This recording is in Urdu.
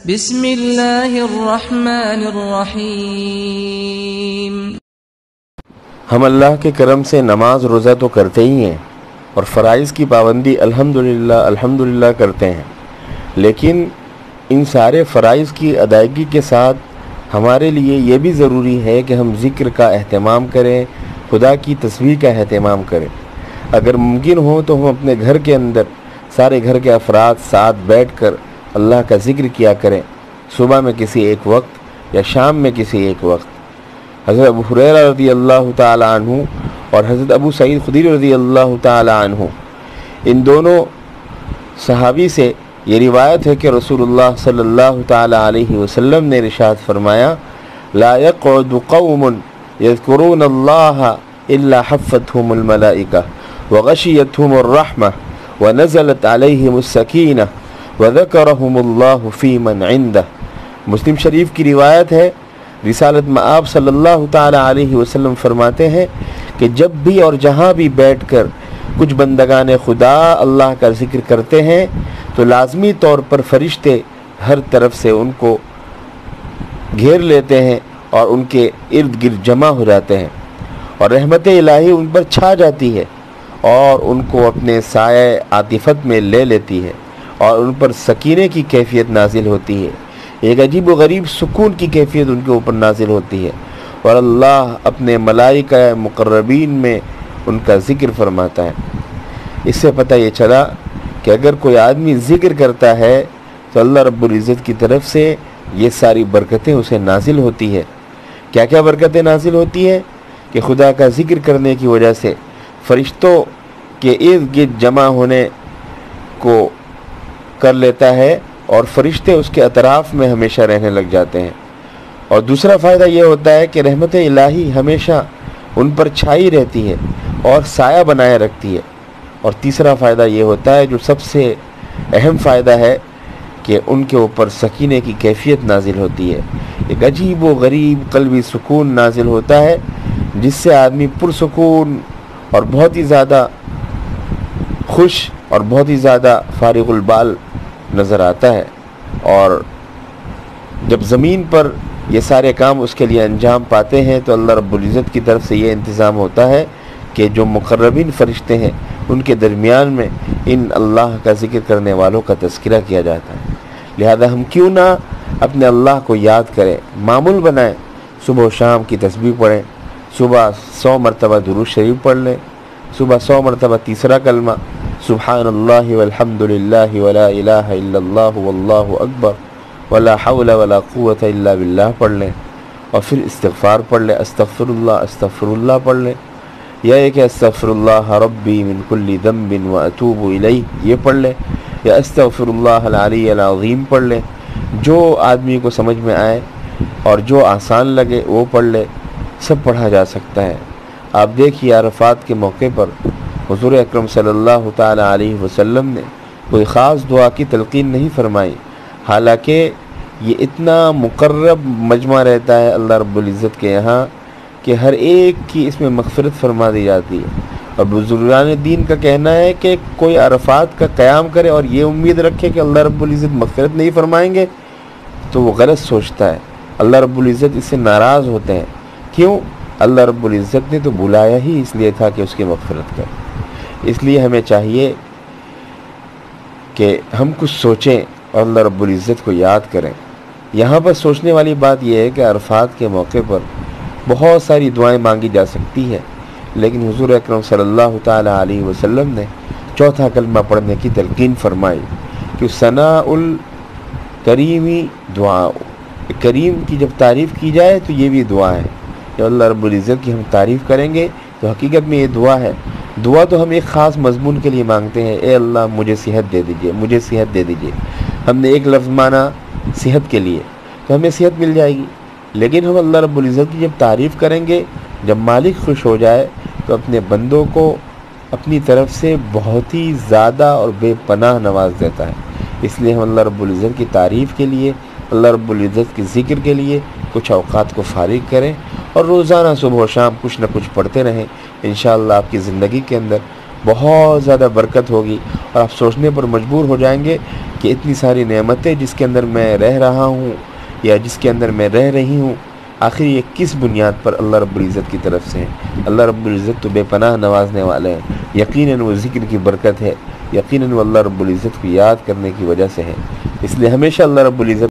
بسم اللہ الرحمن الرحیم۔ ہم اللہ کے کرم سے نماز روزہ تو کرتے ہی ہیں اور فرائض کی پابندی الحمدللہ کرتے ہیں، لیکن ان سارے فرائض کی ادائیگی کے ساتھ ہمارے لیے یہ بھی ضروری ہے کہ ہم ذکر کا اہتمام کریں، خدا کی تسبیح کا اہتمام کریں۔ اگر ممکن ہو تو ہم اپنے گھر کے اندر سارے گھر کے افراد ساتھ بیٹھ کر اللہ کا ذکر کیا کریں، صبح میں کسی ایک وقت یا شام میں کسی ایک وقت۔ حضرت ابو ہریرہ رضی اللہ تعالی عنہ اور حضرت ابو سعید خدری رضی اللہ تعالی عنہ، ان دونوں صحابی سے یہ روایت ہے کہ رسول اللہ صلی اللہ تعالی علیہ وسلم نے ارشاد فرمایا، لا يقعد قوم يذكرون اللہ الا حفتهم الملائکہ وغشیتهم الرحمہ ونزلت علیہم السکینہ وذکرهم اللہ فی من عندہ۔ مسلم شریف کی روایت ہے، رسالت مآب صلی اللہ تعالی علیہ وسلم فرماتے ہیں کہ جب بھی اور جہاں بھی بیٹھ کر کچھ بندگان خدا اللہ کا ذکر کرتے ہیں تو لازمی طور پر فرشتے ہر طرف سے ان کو گھیر لیتے ہیں اور ان کے ارد گرد جمع ہو جاتے ہیں اور رحمت الہی ان پر چھا جاتی ہے اور ان کو اپنے سایہ عاطفت میں لے لیتی ہے اور ان پر سکینے کی کیفیت نازل ہوتی ہے، ایک عجیب و غریب سکون کی کیفیت ان کے اوپر نازل ہوتی ہے اور اللہ اپنے ملائکہ مقربین میں ان کا ذکر فرماتا ہے۔ اس سے پتہ یہ چلا کہ اگر کوئی آدمی ذکر کرتا ہے تو اللہ رب العزت کی طرف سے یہ ساری برکتیں اسے نازل ہوتی ہے۔ کیا کیا برکتیں نازل ہوتی ہیں؟ کہ خدا کا ذکر کرنے کی وجہ سے فرشتوں کے ارد گرد جمع ہونے کو کر لیتا ہے اور فرشتے اس کے اطراف میں ہمیشہ رہنے لگ جاتے ہیں۔ اور دوسرا فائدہ یہ ہوتا ہے کہ رحمت الہی ہمیشہ ان پر چھائی رہتی ہے اور سایہ بنائے رکھتی ہے۔ اور تیسرا فائدہ یہ ہوتا ہے جو سب سے اہم فائدہ ہے کہ ان کے اوپر سکینے کی کیفیت نازل ہوتی ہے، ایک عجیب و غریب قلبی سکون نازل ہوتا ہے جس سے آدمی پرسکون اور بہت ہی زیادہ خوش اور بہت ہی زیادہ فارغ البال نظر آتا ہے۔ اور جب زمین پر یہ سارے کام اس کے لیے انجام پاتے ہیں تو اللہ رب العزت کی طرف سے یہ انتظام ہوتا ہے کہ جو مقربین فرشتے ہیں ان کے درمیان میں ان اللہ کا ذکر کرنے والوں کا تذکرہ کیا جاتا ہے۔ لہذا ہم کیوں نہ اپنے اللہ کو یاد کریں، معمول بنائیں، صبح و شام کی تسبیح پڑھیں، صبح 100 مرتبہ درود شریف پڑھ لیں، صبح 100 مرتبہ تیسرا کلمہ سبحان اللہ والحمد للہ ولا الہ الا اللہ واللہ اکبر ولا حول ولا قوت الا باللہ پڑھ لیں، اور پھر استغفار پڑھ لیں، استغفر اللہ پڑھ لیں، یا ایک استغفر اللہ ربی من کل ذنب واتوب الیہ یہ پڑھ لیں، یا استغفر اللہ العلی العظیم پڑھ لیں، جو آدمی کو سمجھ میں آئے اور جو آسان لگے وہ پڑھ لے، سب پڑھا جا سکتا ہے۔ آپ دیکھیے عرفات کے موقع پر حضور اکرم صلی اللہ تعالی علیہ وسلم نے کوئی خاص دعا کی تلقین نہیں فرمائی، حالانکہ یہ اتنا مقرب مجمع رہتا ہے اللہ رب العزت کے یہاں کہ ہر ایک کی اس میں مغفرت فرما دی جاتی ہے۔ اور بزرگان دین کا کہنا ہے کہ کوئی عرفات کا قیام کرے اور یہ امید رکھے کہ اللہ رب العزت مغفرت نہیں فرمائیں گے تو وہ غلط سوچتا ہے، اللہ رب العزت اس سے ناراض ہوتے ہیں۔ کیوں؟ اللہ رب العزت نے تو بلایا ہی اس لیے تھا کہ اس کی مغفرت کرے۔ اس لیے ہمیں چاہیے کہ ہم کچھ سوچیں اور اللہ رب العزت کو یاد کریں۔ یہاں پر سوچنے والی بات یہ ہے کہ عرفات کے موقع پر بہت ساری دعائیں مانگی جا سکتی ہیں، لیکن حضور اکرم صلی اللہ تعالی علیہ وسلم نے چوتھا کلمہ پڑھنے کی تلقین فرمائی کہ ثناء الکریمی دعا، کریم کی جب تعریف کی جائے تو یہ بھی دعا ہے۔ جب اللہ رب العزت کی ہم تعریف کریں گے تو حقیقت میں یہ دعا ہے۔ دعا تو ہم ایک خاص مضمون کے لیے مانگتے ہیں، اے اللہ مجھے صحت دے دیجئے، مجھے صحت دے دیجئے۔ ہم نے ایک لفظ مانا صحت کے لیے تو ہمیں صحت مل جائے گی، لیکن ہم اللہ رب العزت کی جب تعریف کریں گے، جب مالک خوش ہو جائے تو اپنے بندوں کو اپنی طرف سے بہت ہی زیادہ اور بے پناہ نواز دیتا ہے۔ اس لیے ہم اللہ رب العزت کی تعریف کے لیے، اللہ رب العزت کے ذکر کے لیے کچھ اوقات کو فارغ کریں اور روزانہ صبح و شام کچھ نہ کچھ پڑھتے رہیں۔ انشاءاللہ آپ کی زندگی کے اندر بہت زیادہ برکت ہوگی اور آپ سوچنے پر مجبور ہو جائیں گے کہ کہ اتنی ساری نعمتیں جس کے اندر میں رہ رہا ہوں یا جس کے اندر میں رہ رہی ہوں، آخر یہ کس بنیاد پر اللہ رب العزت کی طرف سے ہیں؟ اللہ رب العزت تو بے پناہ نوازنے والے ہیں، یقیناً وہ ذکر کی برکت ہے، یقیناً وہ اللہ رب العزت کو یاد کرنے کی وجہ سے ہے۔ اس لیے ہمیشہ اللہ رب العزت